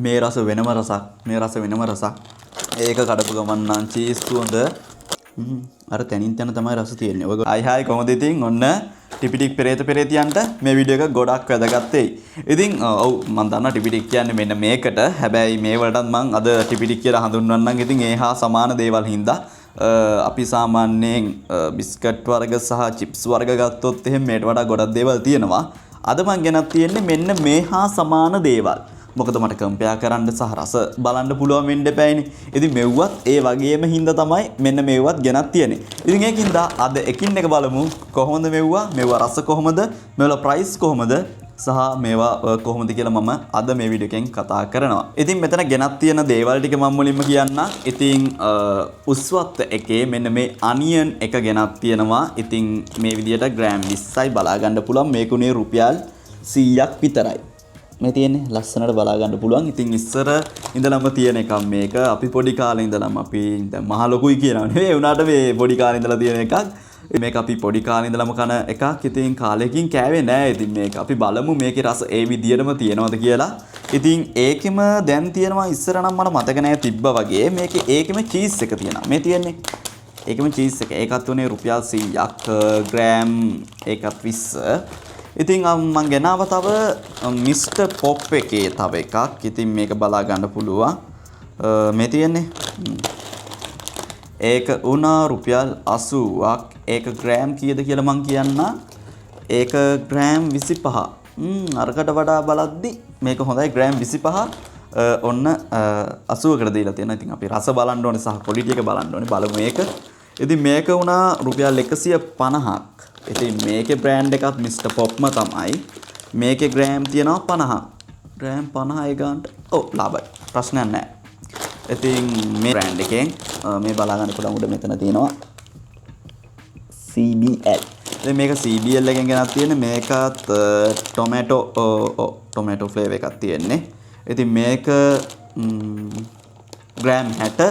මේ රස වෙනම රසක්. මේ රස වෙනම රසක්. ඒක කඩපු ගමන් නම් චීස් සුවඳ අර තනින් තන තමයි රස තියෙන්නේ. ඔය හායි කොහොමද ඉතින් ඔන්න ටිපිටික් පෙරේතයන්ට මේ වීඩියෝ එක ගොඩක් වැදගත් වෙයි. ඉතින් ඔව් මම දන්නවා ටිපිටික් කියන්නේ මෙන්න මේකට. හැබැයි මේ වලටත් මම අද ටිපිටික් කියලා හඳුන්වන්නම්. ඉතින් ඒ හා සමාන දේවල් හින්දා අපි සාමාන්‍යයෙන් බිස්කට් වර්ග සහ චිප්ස් වර්ග ගත්තොත් එහෙම මේට වඩා ගොඩක් දේවල් තියෙනවා. අද මම ගෙනත් තියෙන්නේ මෙන්න මේ හා සමාන දේවල්. මොකද මට කම්පෙයාර් කරන්න සහ රස බලන්න පුළුවන් වෙන්න එපායිනේ. ඉතින් මෙව්වත් ඒ වගේම හින්දා තමයි මෙන්න මෙව්වත් ගෙනත් තියෙන්නේ. ඉතින් ඒකින්ද අද එකින් එක බලමු කොහොමද මෙව්වා රස කොහොමද, මේවල ප්‍රයිස් කොහොමද සහ මේවා කොහොමද කියලා මම අද මේ වීඩියෝ එකෙන් කතා කරනවා. ඉතින් මෙතන ගෙනත් තියෙන දේවල් ටික මම මුලින්ම කියන්න. ඉතින් උස්වත්ත එකේ මෙන්න මේ අනියන් එක ගෙනත් තියෙනවා. ඉතින් මේ විදියට ග්‍රෑම් 20යි බලා ගන්න පුළුවන්. මේකුනේ රුපියල් 100ක් විතරයි. මේ තියෙන්නේ ලස්සනට බලා ගන්න පුළුවන්. ඉතින් ඉස්සර ඉඳලම තියෙන එකක් මේක. අපි පොඩි කාලේ ඉඳලම අපි දැන් මහ ලොකුයි කියනවා නෙවෙයි. ඒ වුණාට මේ පොඩි කාලේ ඉඳලා තියෙන එකක්. මේක අපි පොඩි කාලේ ඉඳලම කන එකක්. ඉතින් කාලෙකින් කෑවේ නෑ. ඉතින් මේක අපි බලමු මේකේ රස ඒ විදියටම තියෙනවද කියලා. ඉතින් ඒකෙම දැන් තියෙනවා ඉස්සර නම් මට මතක නෑ තිබ්බා වගේ. මේකේ ඒකෙම චීස් එක තියෙනවා. මේ තියෙන්නේ. ඒකෙම චීස් එක. ඒකත් උනේ රුපියල් 100ක්. ග්‍රෑම් ඒකත් 20. ඉතින් මම ගෙනාව තව මිස්ටර් පොප් එකේ තව එකක්. ඉතින් මේක බලා ගන්න පුළුවන්. මේ තියෙන්නේ. ඒක උනා රුපියල් 80ක්. ඒක ග්‍රෑම් කීයද කියලා මං කියන්න. ඒක ග්‍රෑම් 25. අරකට වඩා බලද්දි මේක හොඳයි ග්‍රෑම් 25. ඔන්න 80කට දීලා තියෙනවා. ඉතින් අපි රස බලන්න ඕනේ සහ ක්වොලිටි එක බලන්න ඕනේ. බලමු මේක. ඉතින් මේක උනා රුපියල් 150ක්. ඉතින් මේකේ බ්‍රෑන්ඩ් එකත් මිස්ටර් පොප්ම තමයි. මේකේ ග්‍රෑම් තියෙනවා 50. ග්‍රෑම් 50 ගානට ඔව් ලාභයි. ප්‍රශ්නයක් නැහැ. ඉතින් මේ බ්‍රෑන්ඩ් එකෙන් මේ බලා ගන්න පුළුවන් උඩ මෙතන තියෙනවා CBL. ඉතින් මේක CBL එකෙන් ගෙනත් තියෙන්නේ. මේකත් ටොමැටෝ ෆ්ලේවර් එකක් තියෙන්නේ. ඉතින් මේක ග්‍රෑම් 60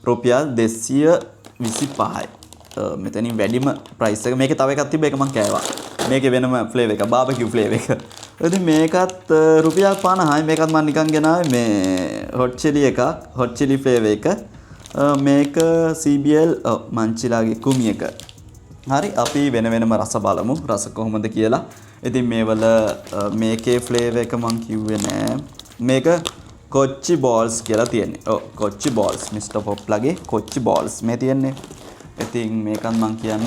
රුපියල් 225යි. මෙතනින් වැඩිම ප්‍රයිස් එක. මේකේ තව එකක් තිබ්බ එක මම කෑවා. මේකේ වෙනම ෆ්ලේවර් එකක්, බාබකියු ෆ්ලේවර් එක. ඉතින් මේකත් රුපියල් 50යි. මේකත් මම නිකන් ගෙනාවේ මේ හොට් චිලි එකක්, හොට් චිලි ෆ්ලේවර් එක. මේක CBL මංචිලාගේ කුමි එක. හරි අපි වෙන වෙනම රස බලමු. රස කොහොමද කියලා. ඉතින් මේවල මේකේ ෆ්ලේවර් එක මම කිව්වේ නෑ. මේක කොච්චි බෝල්ස් කියලා තියෙන්නේ. ඔව් කොච්චි බෝල්ස්. මිස්ටර් පොප් ලගේ කොච්චි බෝල්ස් මේ තියෙන්නේ. ඉතින් මේකත් මම කියන්න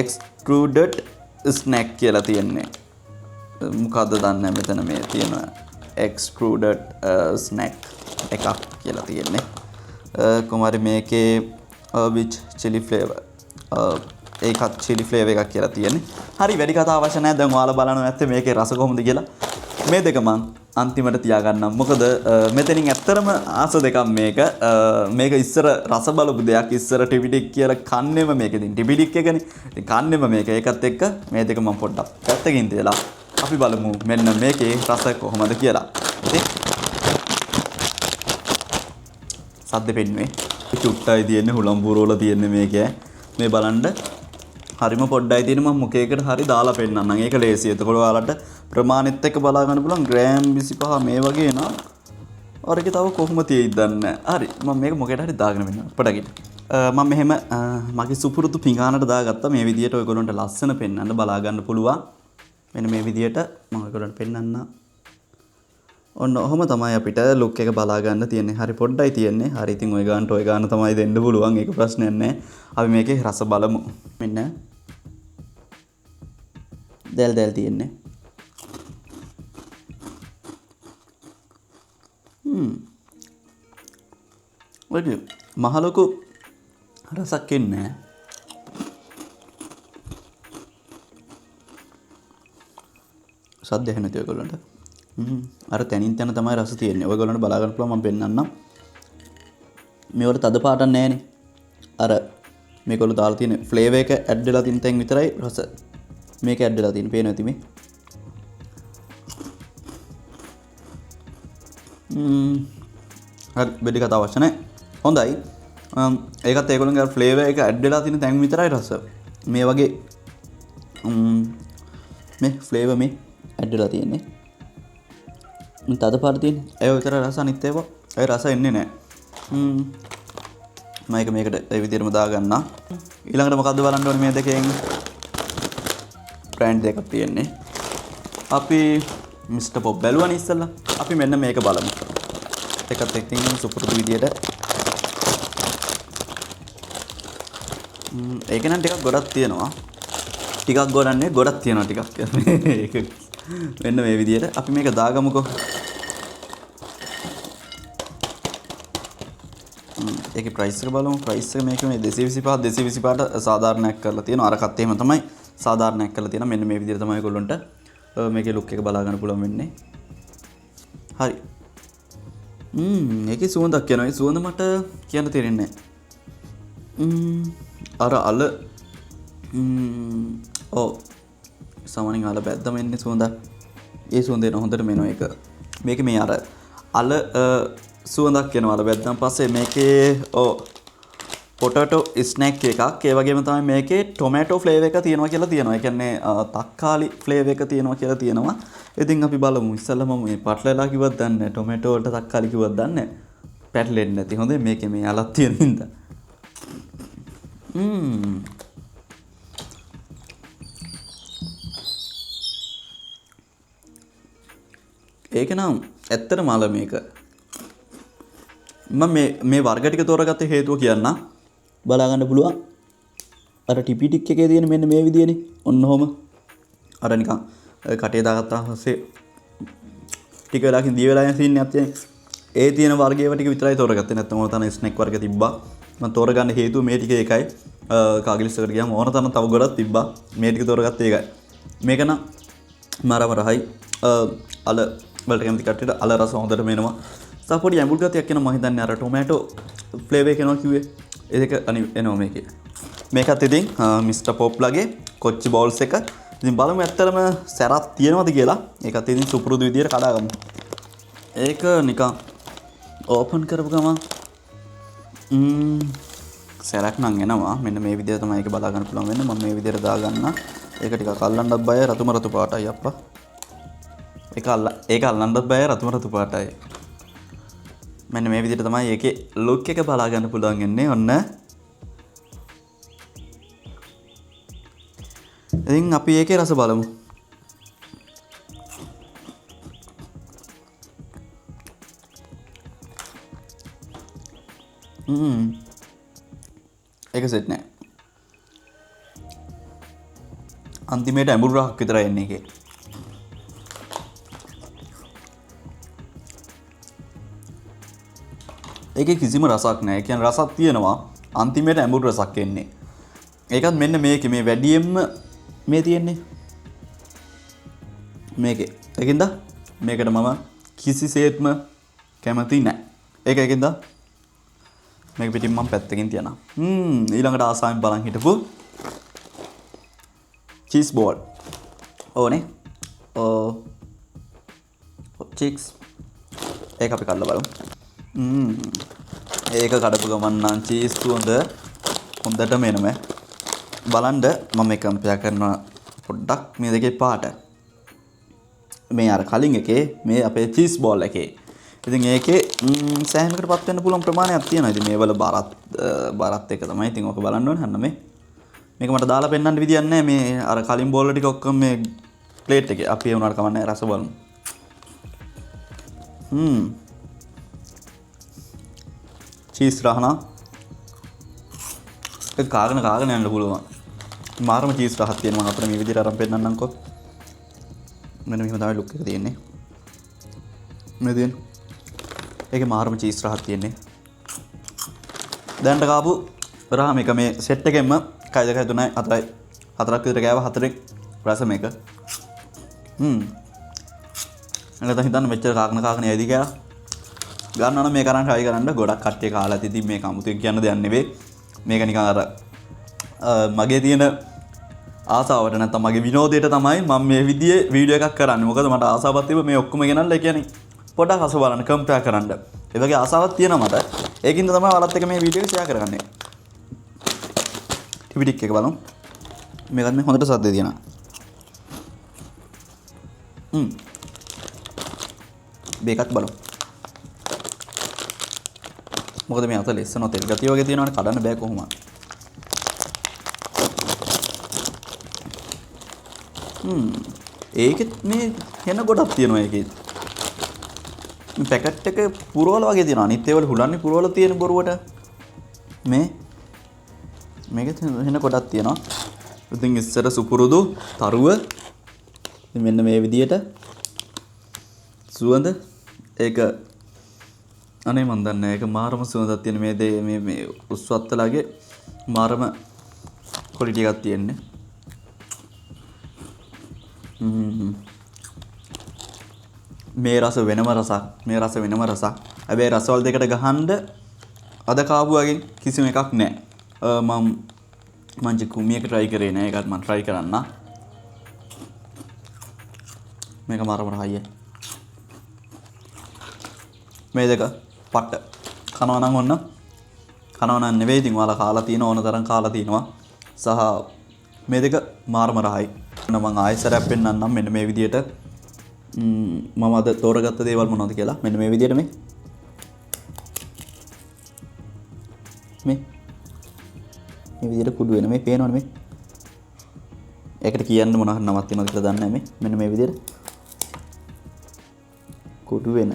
extruded snack කියලා තියෙන්නේ. මොකද්ද දන්නේ මෙතන මේ තියෙන extruded snack එකක් කියලා තියෙන්නේ. කොහොමද මේකේ which chili flavor ඒකත් chili flavor එකක් කියලා තියෙන්නේ. හරි වැඩි කතා අවශ්‍ය නැහැ. දැන් ඔයාලා බලන්න නැත්තේ මේකේ රස කොහොමද කියලා. මේ දෙක මං අන්තිමට තියාගන්නම්. මොකද මෙතනින් ඇත්තරම ආස දෙකක් මේක. මේක ඉස්සර රස බලපු දෙයක්. ඉස්සර ටිපිටික් කියලා කන්නේම මේක. ඉතින් ටිපිටික් එකනේ. ඉතින් කන්නේම මේක. ඒකත් එක්ක මේ දෙක මම පොඩ්ඩක් පැත්තකින් තියලා අපි බලමු මෙන්න මේකේ රස කොහොමද කියලා. ඉතින් සද්ද පෙන්නුවේ. චුට්ටයි තියෙන්නේ හුලම් පුරවල තියෙන්නේ මේකේ. මේ බලන්න හරිම පොඩ්ඩයි තියෙන මම මුකේකට හරි දාලා පෙන්නන්නම්. ඒක ලේසියි. එතකොට ඔයාලට ප්‍රමාණෙත් එක්ක බලා ගන්න පුළුවන්. ග්‍රෑම් 25 මේ වගේ නා. ඔරකේ තව කොහොම තියෙයිද දන්නේ නැහැ. හරි මම මේක මොකේට හරි දාගෙන මෙන්න පොඩකට. මම මෙහෙම මගේ සුපුරුදු පිඟානට දාගත්තා. මේ විදියට ඔයගොල්ලන්ට ලස්සන පෙන්නන්න බලා ගන්න පුළුවන්. මෙන්න මේ විදියට මම ඔයගොල්ලන්ට පෙන්නන්න. ඔන්න ඔහොම තමයි අපිට ලුක් එක බලා ගන්න තියෙන්නේ. හරි පොඩ්ඩයි තියෙන්නේ. හරි ඉතින් ඔය ගාන තමයි දෙන්න පුළුවන්. ඒක ප්‍රශ්නයක් නැහැ. අපි මේකේ රස බලමු. මෙන්න දැල් තියෙන්නේ. ඔය මහ ලොකු රසක් එන්නේ. සද්ද ඇහෙන්නේ නැති ඔයගොල්ලන්ට. අර තනින් තන තමයි රස තියෙන්නේ. ඔයගොල්ලන්ට බලා ගන්න පුළුවන් මම පෙන්නන්නම්. මේවල තද පාටක් නැහැනේ. අර මේගොල්ලෝ දාලා තියෙන ෆ්ලේවර් එක ඇඩ් වෙලා තියෙන තැන් විතරයි රස. මේක ඇඩ් වෙලා තියෙන පේනවා ඇති මේ. හරි බෙඩි කතා අවශ්‍ය නැහැ. හොඳයි. ඒකත් ඒගොල්ලන්ගේ ෆ්ලේවර් එක ඇඩ් වෙලා තියෙන තැන් විතරයි රස. මේ වගේ මේ ෆ්ලේවර් මේ ඇඩ් වෙලා තියෙන්නේ. තද පාට තියෙන. ඒ විතර රස අනිත් ඒවා ඒ රස එන්නේ නැහැ. මම මේකට ඒ විදිහටම දාගන්න. ඊළඟට මොකද්ද බලන්න ඕනේ මේ දෙකෙන් බ්‍රෑන්ඩ් දෙකක් තියෙන්නේ. අපි මිස්ටර් පොප් බැලුවනේ ඉස්සෙල්ලා. අපි මෙන්න මේක බලමු. එකත් එක්කින් සුපුරුදු විදියට. ඒක නම් ටිකක් ගොඩක් තියෙනවා. ටිකක් ගොඩන්නේ ගොඩක් තියෙනවා ටිකක්. ඒක මෙන්න මේ විදියට අපි මේක දාගමුකෝ. ඒකේ ප්‍රයිස් එක බලමු. ප්‍රයිස් එක මේක මේ 225ට සාධාරණයක් කරලා තියෙනවා. අරකට එහෙම තමයි සාධාරණයක් කරලා තියෙනවා. මෙන්න මේ විදියට තමයි ඒගොල්ලන්ට මේකේ ලුක් එක බලා ගන්න පුළුවන් වෙන්නේ. හරි. ඒකේ සුවඳක් යනවා. ඒ සුවඳ මට කියන්න තේරෙන්නේ නැහැ. අර අල සාමාන්‍යයෙන් අල බැද්දම එන්නේ සුවඳක්. ඒ සුවඳ එන හොඳට මෙනවා ඒක. මේක මේ අර අල සුවඳක් එනවා අල බැද්දන් පස්සේ මේකේ පොටැටෝ ස්නැක් එකක්. ඒ වගේම තමයි මේකේ ටොමැටෝ ෆ්ලේවර් එක තියෙනවා කියලා තියෙනවා. ඒ කියන්නේ තක්කාලි ෆ්ලේවර් එක තියෙනවා කියලා තියෙනවා. ඉතින් අපි බලමු. ඉස්සෙල්ලාම මේ පටලලා කිව්වත් දන්නේ ටොමැටෝ වලට තක්කාලි කිව්වත් දන්නේ පැටලෙන්නේ නැති. හොඳේ මේකේ මේ අලක් තියෙන හින්දා. ඒක නම් ඇත්තටම අල මේක. මම මේ වර්ග ටික තෝරගත්ත හේතුව කියන්න. බලා ගන්න පුළුවන්. අර ටිපිටික් එකේ තියෙන මෙන්න මේ විදියනේ. ඔන්න ඔහම. අර නිකන් කටේ දාගත්තා පස්සේ ටික වෙලාවකින් දිය වෙලා යන සීන් එකක් තියෙන. ඒ තියෙන වර්ගයව ටික විතරයි තෝරගත්තේ. නැත්නම් ඕන තරම් ස්නැක් වර්ග තිබ්බා. මම තෝරගන්න හේතුව මේ ටික එකයි. කාගිලිස් එකට ගියාම ඕන තරම් තව ගොඩක් තිබ්බා. මේ ටික තෝරගත්තේ ඒකයි. මේක නම් මාරම රහයි. අල වලට කැමති කට්ටියට අල රස හොඳට මෙනවා. සපොඩි ඇඹුල් ගතියක් එනවා. මම හිතන්නේ අර ටොමැටෝ ෆ්ලේවර් එක එනවා කිව්වේ. ඒක එනවා මේකේ. මේකත් ඉතින් මිස්ටර් පොප්ලාගේ කොච්චි බෝල්ස් එක. ඉතින් බලමු ඇත්තටම සැරක් තියෙනවද කියලා. ඒකත් ඉතින් සුපුරුදු විදියට කඩාගමු. ඒක නිකන් ඕපන් කරපු ගමන් සැරක් නම් එනවා. මෙන්න මේ විදියට තමයි ඒක බලා ගන්න පුළුවන් වෙන්නේ. මම මේ විදියට දාගන්න. ඒක ටිකක් අල්ලන්නත් බයයි රතුම රතු පාටයි අප්පා. ඒක අල්ලන්නත් බයයි රතුම රතු පාටයි. මෙන්න මේ විදිහට තමයි ඒකේ ලුක් එක බලා ගන්න පුළුවන් වෙන්නේ. ඔන්න. ඉතින් අපි ඒකේ රස බලමු. ඒක සෙට් නෑ. අන්තිමේට ඇඹුල් රහක් විතරයි එන්නේ ඒකේ. ඒකේ කිසිම රසක් නැහැ. ඒ කියන්නේ රසක් තියෙනවා. අන්තිමේට ඇඹුල් රසක් එන්නේ. ඒකත් මෙන්න මේකේ මේ වැඩියෙන්ම මේ තියෙන්නේ. මේකේ. ඒකින්ද මේකට මම කිසිසේත්ම කැමති නැහැ. ඒකින්ද මේක පිටින් මම පැත්තකින් තියනවා. ඊළඟට ආසාවෙන් බලන් හිටපු චීස් බෝල්. ඕනේ. චීක්ස්. ඒක අපි කල්ලා බලමු. ඒක කඩපු ගමන් නම් චීස් සුවඳ හොඳටම එනවා. බලන්න මම මේ කම්පෙයාර් කරනවා පොඩ්ඩක් මේ දෙකේ පාට. මේ අර කලින් එකේ මේ අපේ චීස් බෝල් එකේ. ඉතින් ඒකේ සෑහනකටපත් වෙන්න පුළුවන් ප්‍රමාණයක් තියෙනවා. ඉතින් මේවල බාරත් එක තමයි. ඉතින් ඔක බලන්න ඕනේ. අන්න මේක මට දාලා පෙන්නන්න විදියක් නැහැ. මේ අර කලින් බෝල් ටික ඔක්කොම මේ ප්ලේට් එකේ. අපි ඒ උනාට කමන්නේ රස බලමු. චීස් රහනා ඒක කාගෙන යන්න පුළුවන්. මාරම චීස් රහක් තියෙනවා. මම අපිට මේ විදිහට අරන් පෙන්නන්නම්කෝ. මෙන්න මෙහෙම තමයි ලුක් එක තියෙන්නේ. මේ දෙන්න. ඒකේ මාරම චීස් රහක් තියෙන්නේ. දැන්ට කාපු රහ මේක මේ සෙට් එකෙන්ම 1 2 3 4යි 4ක් විතර ගෑව 4ක් රස මේක. නැත්නම් හිතන්න මෙච්චර කාගෙන යයිද කියලා. ගන්නවා නම් මේ කරන් try කරන්න. ගොඩක් කට්ටිය කාලා තිතින් මේක අමුතුවෙන් කියන්න දෙයක් නෙවෙයි. මේක නිකන් අර මගේ තියෙන ආසාවට නැත්නම් මගේ විනෝදයට තමයි මම මේ විදිහේ වීඩියෝ එකක් කරන්නේ. මොකද මට ආසාවක් තිබ්බ මේ ඔක්කොම ගෙනල්ලා ඒ කියන්නේ පොඩක් අස බලන්න කම්පෙයාර් කරන්න. ඒ වගේ ආසාවක් තියෙනවා මට. ඒකින්ද තමයි ඔයාලත් එක්ක මේ වීඩියෝ එක ෂෙයා කරගන්නේ. ටිපිටික් එක බලමු. මේකත් මේ හොඳට සද්දේ තියෙනවා. මේකත් බලමු. මොකද මේ අත ලෙස්සන තෙල් ගතිය වගේ තියෙනවනේ කඩන්න බෑ කොහොමද? ඒකෙත් මේ හෙන ගොඩක් තියෙනවා ඒකේ. මේ පැකට් එක පුරවල වගේ තියෙනවා. අනිත් ඒවල හුලන්නේ පුරවල තියෙන බොරුවට. මේකෙත් හෙන ගොඩක් තියෙනවා. ඉතින් ඉස්සර සුපුරුදු තරුව මෙන්න මේ විදියට සුවඳ ඒක අනේ මන් දන්නේ ඒක මාරම සුවඳක් තියෙන මේ උස්වත්තලාගේ මාරම ක්වොලිටි එකක් තියෙන්නේ. මේ රස වෙනම රසක්. මේ රස වෙනම රසක්. හැබැයි රසවල දෙකට ගහන්න අද කාපු වගේ කිසිම එකක් නැහැ. මම ජිකුමියක try කරේ නෑ. ඒකත් මම try කරන්න. මේක මාරම රහයි. මේ දෙක පට්ට කනවා නම් ඔන්න කනවා නම් නෙවෙයි ඉතින් ඔයාලා කාලා තියෙන ඕන තරම් කාලා තිනවා. සහ මේ දෙක මාරම රහයි. මම ආයෙසරයක් පෙන්නන්නම් මෙන්න මේ විදියට මම අද තෝරගත්ත දේවල් මොනවද කියලා. මෙන්න මේ විදියට මේ විදියට කුඩු වෙන මේ පේනවනේ මේ. ඒකට කියන්න මොන හරි නමක් තියෙනවද කියලා දන්නේ නැහැ මේ. මෙන්න මේ විදියට කුඩු වෙන.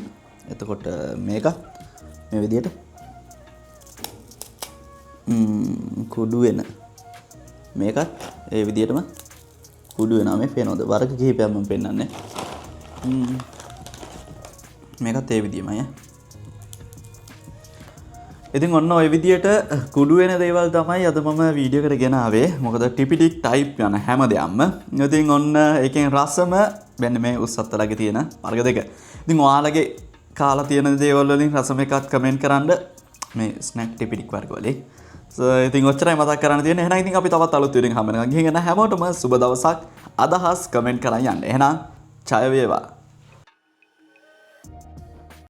එතකොට මේක මේ විදියට කුඩු වෙන. මේකත් ඒ විදියටම කුඩු වෙනවා මේ පේනවද? වර්ග කිහිපයක් මම පෙන්නන්නේ. මේකත් ඒ විදියමයි. ඉතින් ඔන්න ඔය විදියට කුඩු වෙන දේවල් තමයි අද මම වීඩියෝ එකට ගෙන ආවේ. මොකද ටිපිටික් ටයිප් යන හැම දෙයක්ම. ඉතින් ඔන්න එකෙන් රසම මෙන්න මේ උස්සත්තලගේ තියෙන වර්ග දෙක. ඉතින් ඔයාලගේ කාලා තියෙන දේවල් වලින් රසම එකක් කමෙන්ට් කරන්න මේ ස්නැක් ටිපිටික් වර්ග වලින්. ඉතින් ඔච්චරයි මතක් කරන්න තියෙන්නේ. එහෙනම් ඉතින් අපි තවත් අලුත් වීඩියෝ එකක් හම්බ වෙනවා. ගිහින් එන හැමෝටම සුබ දවසක්. අදහස් කමෙන්ට් කරන් යන්න. එහෙනම් ජය වේවා.